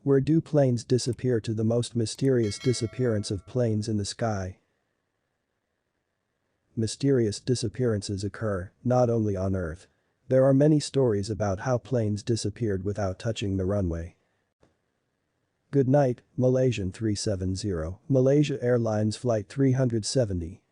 Where do planes disappear to? The most mysterious disappearance of planes in the sky. Mysterious disappearances occur, not only on Earth. There are many stories about how planes disappeared without touching the runway. Good night, Malaysian 370, Malaysia Airlines Flight 370.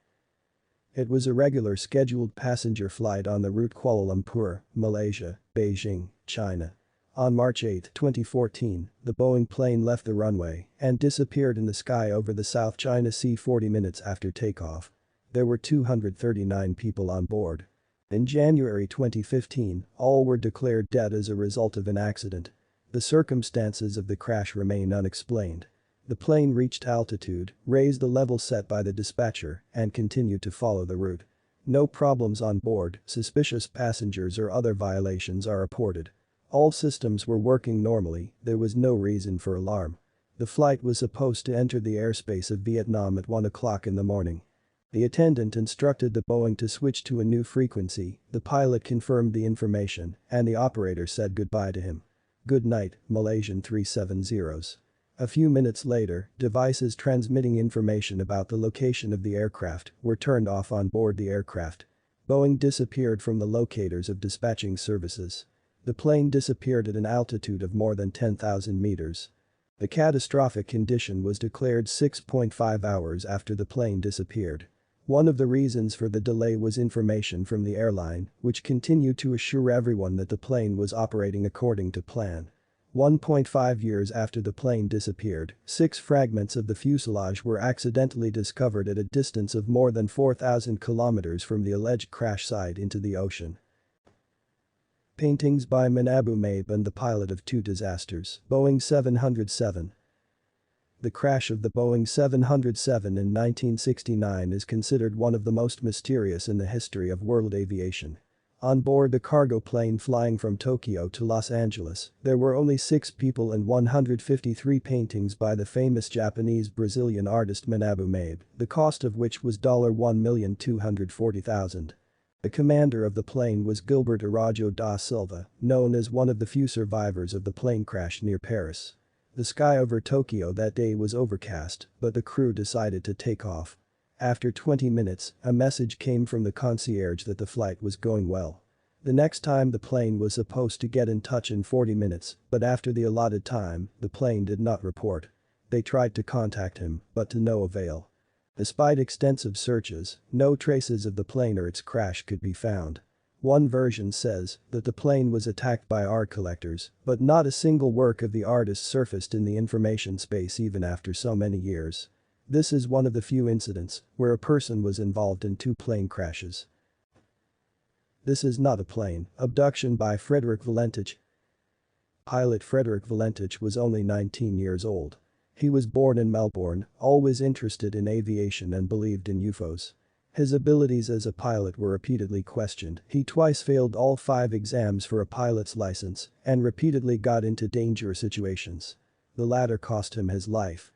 It was a regular scheduled passenger flight on the route Kuala Lumpur, Malaysia, Beijing, China. On March 8, 2014, the Boeing plane left the runway and disappeared in the sky over the South China Sea 40 minutes after takeoff. There were 239 people on board. In January 2015, all were declared dead as a result of an accident. The circumstances of the crash remain unexplained. The plane reached altitude, raised the level set by the dispatcher, and continued to follow the route. No problems on board, suspicious passengers or other violations are reported. All systems were working normally, there was no reason for alarm. The flight was supposed to enter the airspace of Vietnam at 1 o'clock in the morning. The attendant instructed the Boeing to switch to a new frequency, the pilot confirmed the information, and the operator said goodbye to him. Good night, Malaysian 370s. A few minutes later, devices transmitting information about the location of the aircraft were turned off on board the aircraft. Boeing disappeared from the locators of dispatching services. The plane disappeared at an altitude of more than 10,000 meters. The catastrophic condition was declared 6.5 hours after the plane disappeared. One of the reasons for the delay was information from the airline, which continued to assure everyone that the plane was operating according to plan. 1.5 years after the plane disappeared, 6 fragments of the fuselage were accidentally discovered at a distance of more than 4,000 kilometers from the alleged crash site into the ocean. Paintings by Abu Maib and the pilot of 2 disasters, Boeing 707. The crash of the Boeing 707 in 1969 is considered one of the most mysterious in the history of world aviation. On board the cargo plane flying from Tokyo to Los Angeles, there were only 6 people and 153 paintings by the famous Japanese-Brazilian artist Abu Maib, the cost of which was $1,240,000. The commander of the plane was Gilberto Araújo da Silva, known as one of the few survivors of the plane crash near Paris. The sky over Tokyo that day was overcast, but the crew decided to take off. After 20 minutes, a message came from the concierge that the flight was going well. The next time the plane was supposed to get in touch in 40 minutes, but after the allotted time, the plane did not report. They tried to contact him, but to no avail. Despite extensive searches, no traces of the plane or its crash could be found. One version says that the plane was attacked by art collectors, but not a single work of the artist surfaced in the information space even after so many years. This is one of the few incidents where a person was involved in 2 plane crashes. This is not a plane, abduction by Frederick Valentich. Pilot Frederick Valentich was only 19 years old. He was born in Melbourne, always interested in aviation and believed in UFOs. His abilities as a pilot were repeatedly questioned. He twice failed all 5 exams for a pilot's license and repeatedly got into dangerous situations. The latter cost him his life.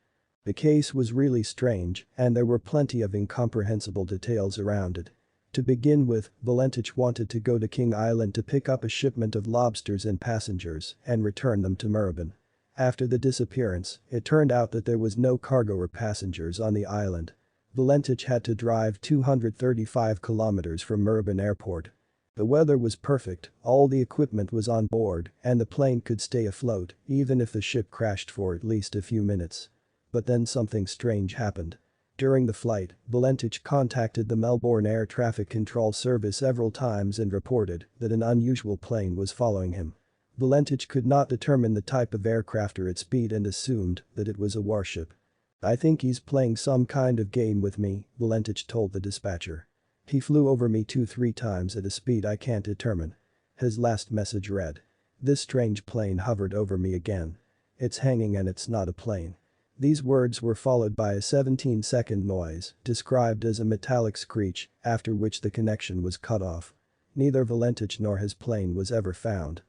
The case was really strange, and there were plenty of incomprehensible details around it. To begin with, Valentich wanted to go to King Island to pick up a shipment of lobsters and passengers and return them to Melbourne. After the disappearance, it turned out that there was no cargo or passengers on the island. Valentich had to drive 235 kilometers from Melbourne Airport. The weather was perfect, all the equipment was on board, and the plane could stay afloat even if the ship crashed for at least a few minutes. But then something strange happened. During the flight, Valentich contacted the Melbourne Air Traffic Control Service several times and reported that an unusual plane was following him. Valentich could not determine the type of aircraft or its speed and assumed that it was a warship. "I think he's playing some kind of game with me," Valentich told the dispatcher. "He flew over me 2-3 times at a speed I can't determine." His last message read, "This strange plane hovered over me again. It's hanging and it's not a plane." These words were followed by a 17-second noise, described as a metallic screech, after which the connection was cut off. Neither Valentich nor his plane was ever found.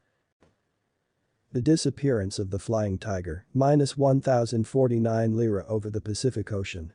The disappearance of the Flying Tiger, -1,049 lira over the Pacific Ocean.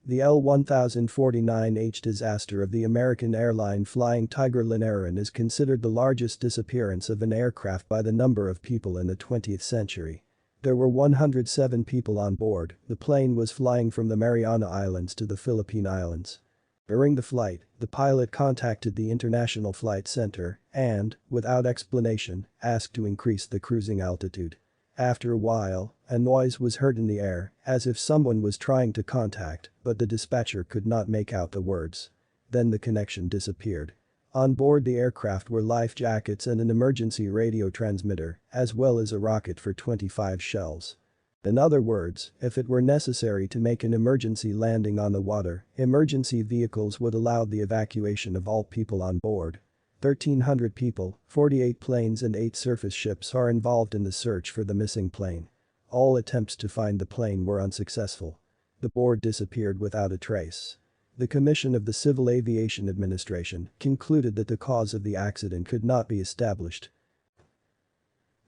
The L-1049H disaster of the American airline Flying Tiger Linaran is considered the largest disappearance of an aircraft by the number of people in the 20th century. There were 107 people on board. The plane was flying from the Mariana Islands to the Philippine Islands. During the flight, the pilot contacted the International Flight Center and, without explanation, asked to increase the cruising altitude. After a while, a noise was heard in the air, as if someone was trying to contact, but the dispatcher could not make out the words. Then the connection disappeared. On board the aircraft were life jackets and an emergency radio transmitter, as well as a rocket for 25 shells. In other words, if it were necessary to make an emergency landing on the water, emergency vehicles would allow the evacuation of all people on board. 1,300 people, 48 planes and 8 surface ships are involved in the search for the missing plane. All attempts to find the plane were unsuccessful. The board disappeared without a trace. The Commission of the Civil Aviation Administration concluded that the cause of the accident could not be established.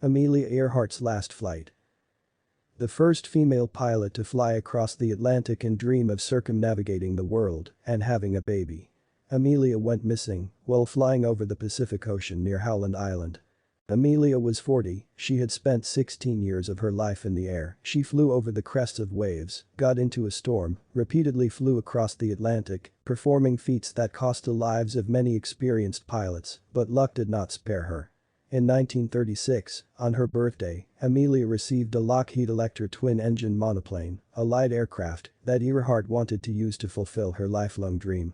Amelia Earhart's last flight. The first female pilot to fly across the Atlantic and dream of circumnavigating the world and having a baby. Amelia went missing while flying over the Pacific Ocean near Howland Island. Amelia was 40, she had spent 16 years of her life in the air. She flew over the crests of waves, got into a storm, repeatedly flew across the Atlantic, performing feats that cost the lives of many experienced pilots, but luck did not spare her. In 1936, on her birthday, Amelia received a Lockheed Electra twin-engine monoplane, a light aircraft that Earhart wanted to use to fulfill her lifelong dream.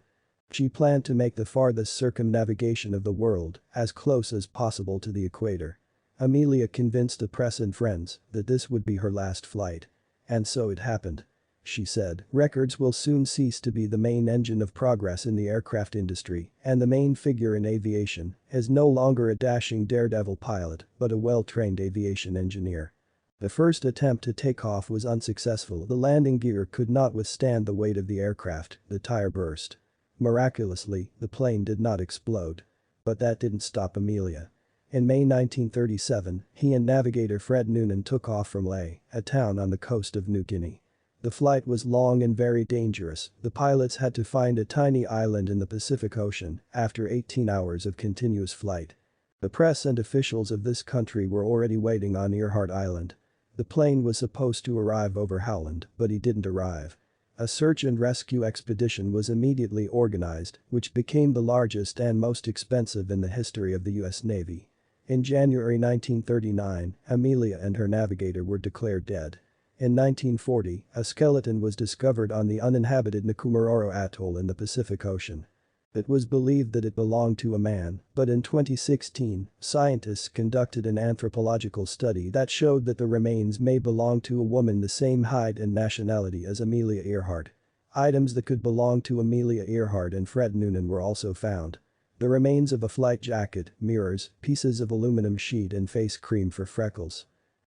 She planned to make the farthest circumnavigation of the world, as close as possible to the equator. Amelia convinced the press and friends that this would be her last flight. And so it happened. She said, "Records will soon cease to be the main engine of progress in the aircraft industry, and the main figure in aviation is no longer a dashing daredevil pilot, but a well-trained aviation engineer." The first attempt to take off was unsuccessful. The landing gear could not withstand the weight of the aircraft, the tire burst. Miraculously, the plane did not explode. But that didn't stop Amelia. In May 1937, he and navigator Fred Noonan took off from Lae, a town on the coast of New Guinea. The flight was long and very dangerous. The pilots had to find a tiny island in the Pacific Ocean after 18 hours of continuous flight. The press and officials of this country were already waiting on Earhart Island. The plane was supposed to arrive over Howland, but he didn't arrive. A search and rescue expedition was immediately organized, which became the largest and most expensive in the history of the U.S. Navy. In January 1939, Amelia and her navigator were declared dead. In 1940, a skeleton was discovered on the uninhabited Nkumaroro Atoll in the Pacific Ocean. It was believed that it belonged to a man, but in 2016, scientists conducted an anthropological study that showed that the remains may belong to a woman the same height and nationality as Amelia Earhart. Items that could belong to Amelia Earhart and Fred Noonan were also found. The remains of a flight jacket, mirrors, pieces of aluminum sheet and face cream for freckles.